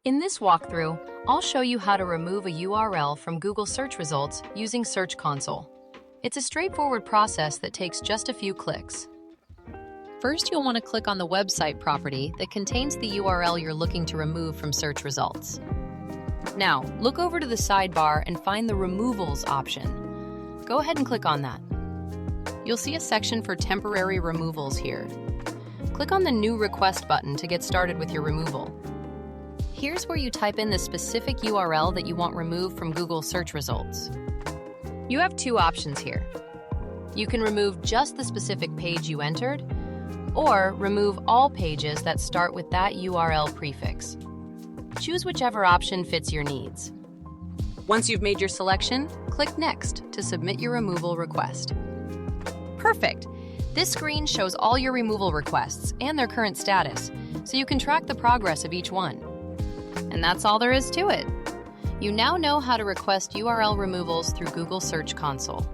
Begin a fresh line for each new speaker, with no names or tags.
In this walkthrough, I'll show you how to remove a URL from Google search results using Search Console. It's a straightforward process that takes just a few clicks. First, you'll want to click on the website property that contains the URL you're looking to remove from search results. Now, look over to the sidebar and find the Removals option. Go ahead and click on that. You'll see a section for temporary removals here. Click on the New Request button to get started with your removal. Here's where you type in the specific URL that you want removed from Google search results. You have two options here. You can remove just the specific page you entered, or remove all pages that start with that URL prefix. Choose whichever option fits your needs. Once you've made your selection, click Next to submit your removal request. Perfect! This screen shows all your removal requests and their current status, so you can track the progress of each one. And that's all there is to it. You now know how to request URL removals through Google Search Console.